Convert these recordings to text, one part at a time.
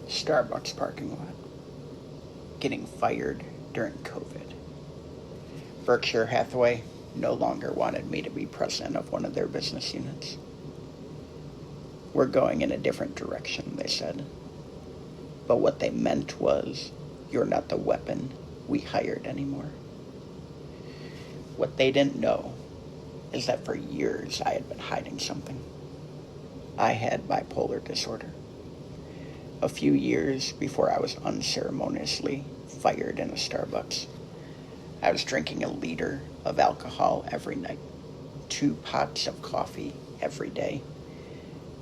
Starbucks parking lot. Getting fired during COVID. Berkshire Hathaway no longer wanted me to be president of one of their business units. We're going in a different direction, they said. But what they meant was, you're not the weapon we hired anymore. What they didn't know is that for years I had been hiding something. I had bipolar disorder. A few years before I was unceremoniously fired in a Starbucks, I was drinking a liter of alcohol every night, 2 pots of coffee every day,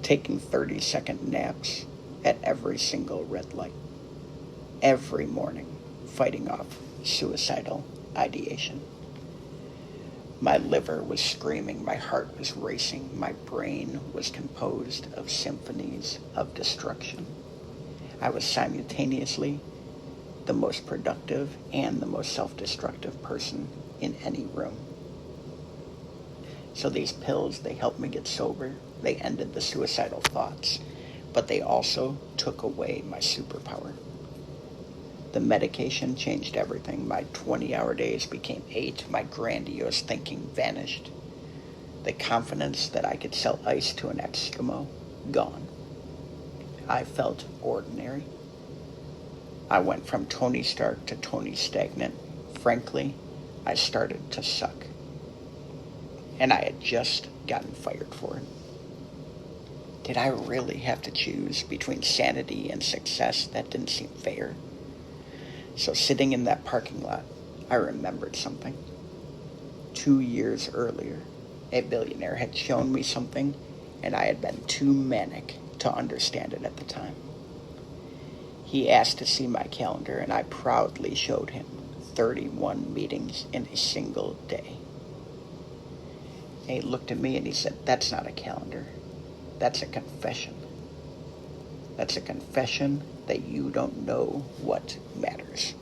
taking 30-second naps at every single red light, every morning fighting off suicidal ideation. My liver was screaming, my heart was racing, my brain was composed of symphonies of destruction. I was simultaneously the most productive and the most self-destructive person in any room. So these pills, they helped me get sober. They ended the suicidal thoughts, but they also took away my superpower. The medication changed everything. My 20-hour days became 8. My grandiose thinking vanished. The confidence that I could sell ice to an Eskimo, gone. I felt ordinary. I went from Tony Stark to Tony Stagnant. Frankly, I started to suck. And I had just gotten fired for it. Did I really have to choose between sanity and success? That didn't seem fair. So sitting in that parking lot, I remembered something. 2 years earlier, a billionaire had shown me something, and I had been too manic to understand it at the time. He asked to see my calendar, and I proudly showed him 31 meetings in a single day. And he looked at me and he said, "That's not a calendar. That's a confession. That's a confession that you don't know what matters."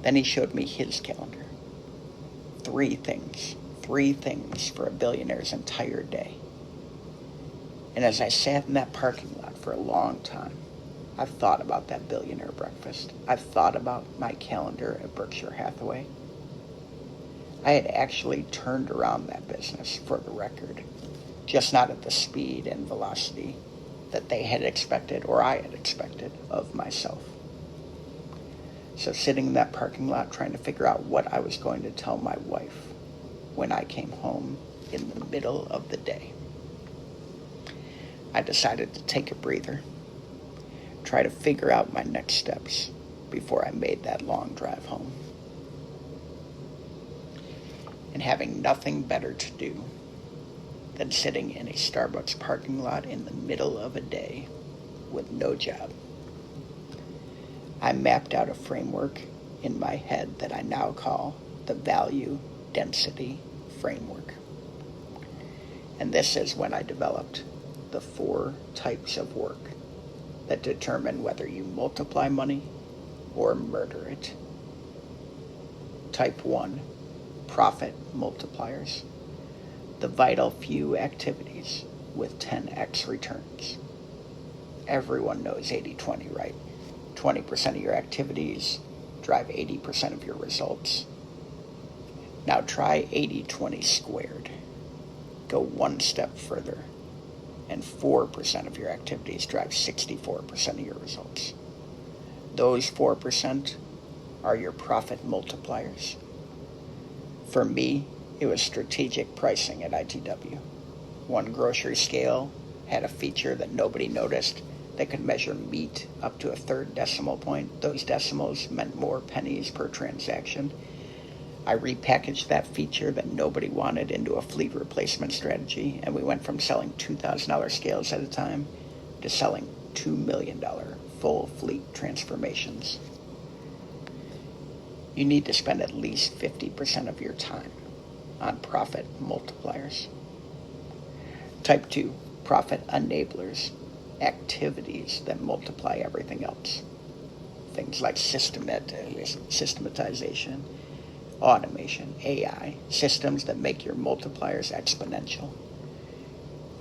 Then he showed me his calendar. 3 things for a billionaire's entire day. And as I sat in that parking lot for a long time, I've thought about that billionaire breakfast. I've thought about my calendar at Berkshire Hathaway. I had actually turned around that business, for the record, just not at the speed and velocity that they had expected or I had expected of myself. So sitting in that parking lot trying to figure out what I was going to tell my wife when I came home in the middle of the day, I decided to take a breather, try to figure out my next steps before I made that long drive home. And having nothing better to do than sitting in a Starbucks parking lot in the middle of a day with no job, I mapped out a framework in my head that I now call the value density framework. And this is when I developed the 4 types of work that determine whether you multiply money or murder it. Type 1, profit multipliers. The vital few activities with 10x returns. Everyone knows 80-20, right? 20% of your activities drive 80% of your results. Now try 80-20 squared. Go one step further, and 4% of your activities drive 64% of your results. Those 4% are your profit multipliers. For me, it was strategic pricing at ITW. One grocery scale had a feature that nobody noticed that could measure meat up to a 1/3 decimal point. Those decimals meant more pennies per transaction. I repackaged that feature that nobody wanted into a fleet replacement strategy, and we went from selling $2,000 scales at a time to selling $2 million full fleet transformations. You need to spend at least 50% of your time on profit multipliers. Type 2, profit enablers, activities that multiply everything else. Things like systematization, automation, AI, systems that make your multipliers exponential.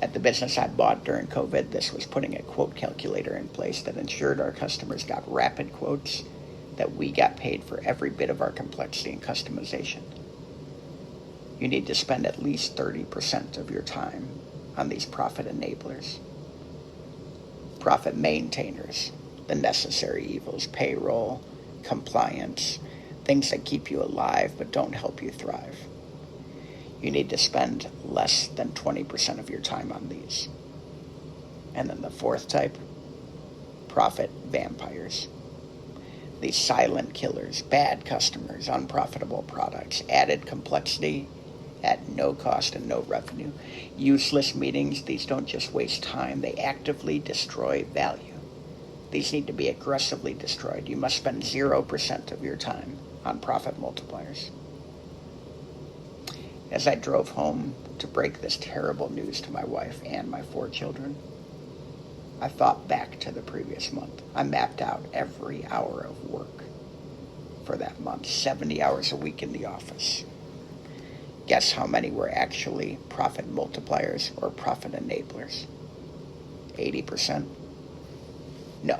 At the business I bought during COVID, this was putting a quote calculator in place that ensured our customers got rapid quotes, that we got paid for every bit of our complexity and customization. You need to spend at least 30% of your time on these profit enablers. Profit maintainers, the necessary evils, payroll, compliance, things that keep you alive but don't help you thrive. You need to spend less than 20% of your time on these. And then the fourth type, profit vampires. These silent killers, bad customers, unprofitable products, added complexity at no cost and no revenue. Useless meetings, these don't just waste time, they actively destroy value. These need to be aggressively destroyed. You must spend 0% of your time on profit multipliers. As I drove home to break this terrible news to my wife and my 4 children, I thought back to the previous month. I mapped out every hour of work for that month, 70 hours a week in the office. Guess how many were actually profit multipliers or profit enablers? 80%? No.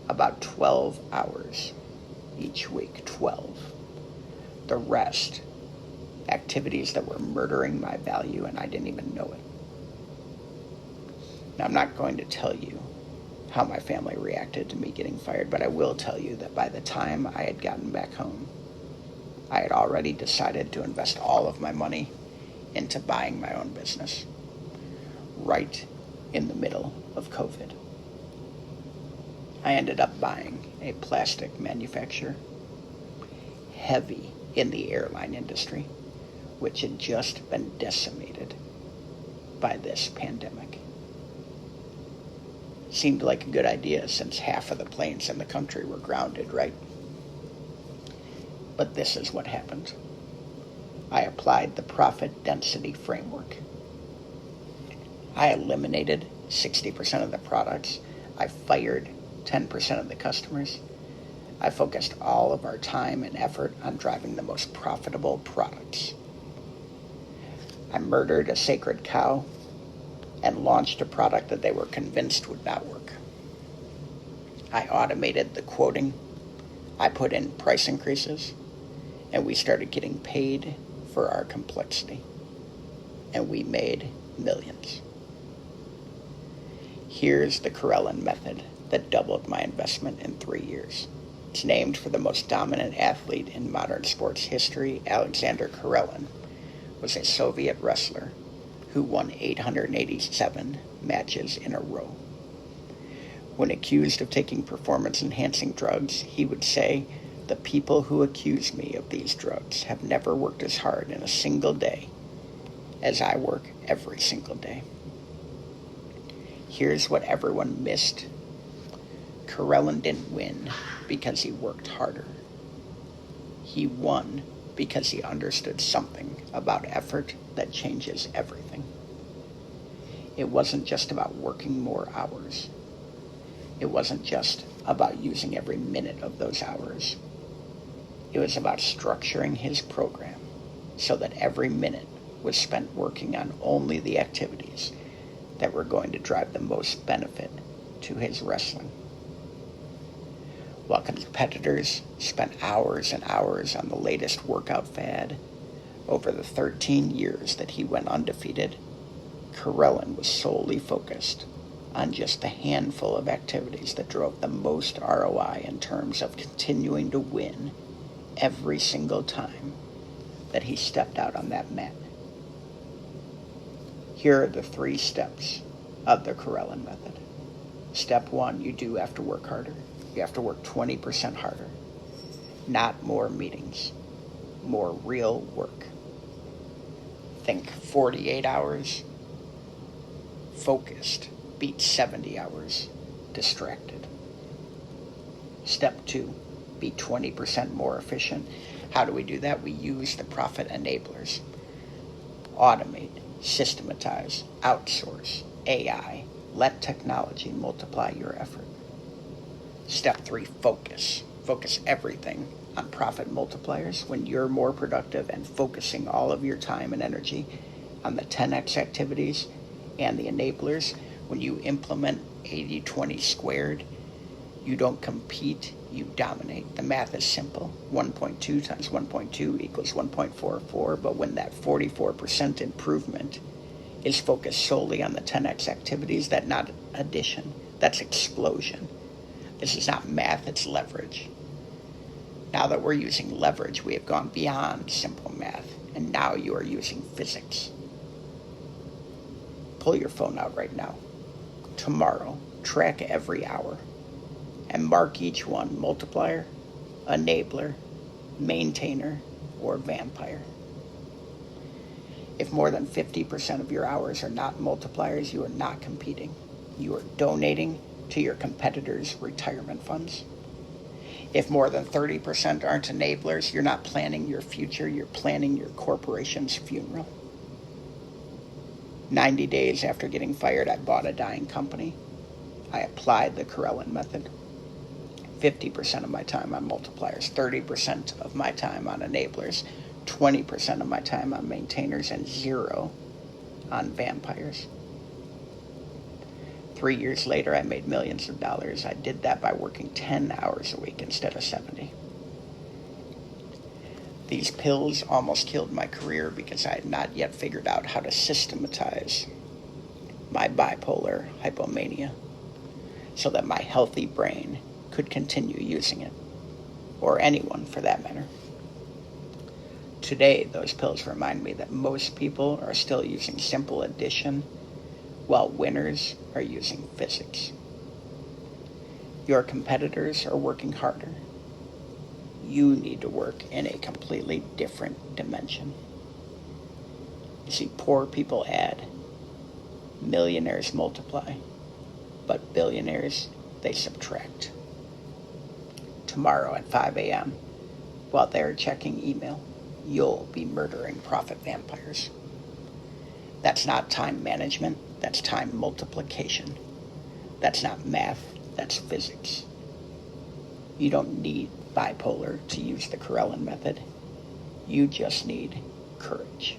About 12 hours each week, 12. The rest, activities that were murdering my value and I didn't even know it. Now, I'm not going to tell you how my family reacted to me getting fired, but I will tell you that by the time I had gotten back home, I had already decided to invest all of my money into buying my own business, right in the middle of COVID. I ended up buying a plastic manufacturer, heavy in the airline industry, which had just been decimated by this pandemic. Seemed like a good idea since half of the planes in the country were grounded, right? But this is what happened. I applied the profit density framework. I eliminated 60% of the products. I fired 10% of the customers. I focused all of our time and effort on driving the most profitable products. I murdered a sacred cow and launched a product that they were convinced would not work. I automated the quoting. I put in price increases, and we started getting paid for our complexity. And we made millions. Here's the Karelin Method that doubled my investment in 3 years. It's named for the most dominant athlete in modern sports history. Alexander Karelin was a Soviet wrestler who won 887 matches in a row. When accused of taking performance-enhancing drugs, he would say, "The people who accuse me of these drugs have never worked as hard in a single day as I work every single day." Here's what everyone missed. Karelin didn't win because he worked harder. He won because he understood something about effort that changes everything. It wasn't just about working more hours. It wasn't just about using every minute of those hours. It was about structuring his program so that every minute was spent working on only the activities that were going to drive the most benefit to his wrestling. While competitors spent hours and hours on the latest workout fad, over the 13 years that he went undefeated, Karelin was solely focused on just the handful of activities that drove the most ROI in terms of continuing to win every single time that he stepped out on that mat. Here are the 3 steps of the Karelin Method. Step 1, you do have to work harder. You have to work 20% harder. Not more meetings, more real work. Think 48 hours focused beats 70 hours distracted. Step 2, be 20% more efficient. How do we do that? We use the profit enablers. Automate, systematize, outsource, AI. Let technology multiply your effort. Step 3, focus. Focus everything on profit multipliers. When you're more productive and focusing all of your time and energy on the 10x activities, and the enablers, when you implement 80-20 squared, you don't compete, you dominate. The math is simple. 1.2 times 1.2 equals 1.44, but when that 44% improvement is focused solely on the 10x activities, that's not addition, that's explosion. This is not math, it's leverage. Now that we're using leverage, we have gone beyond simple math, and now you are using physics. Pull your phone out right now. Tomorrow, track every hour, and mark each one multiplier, enabler, maintainer, or vampire. If more than 50% of your hours are not multipliers, you are not competing. You are donating to your competitors' retirement funds. If more than 30% aren't enablers, you're not planning your future, you're planning your corporation's funeral. 90 days after getting fired, I bought a dying company. I applied the Karelin Method. 50% of my time on multipliers, 30% of my time on enablers, 20% of my time on maintainers, and 0 on vampires. 3 years later, I made millions of dollars. I did that by working 10 hours a week instead of 70. These pills almost killed my career because I had not yet figured out how to systematize my bipolar hypomania so that my healthy brain could continue using it, or anyone for that matter. Today, those pills remind me that most people are still using simple addition, while winners are using physics. Your competitors are working harder. You need to work in a completely different dimension. You see, poor people add, millionaires multiply, but billionaires, they subtract. Tomorrow at 5 a.m., while they're checking email, you'll be murdering profit vampires. That's not time management, that's time multiplication. That's not math, that's physics. You don't need bipolar to use the Karelin Method. You just need courage.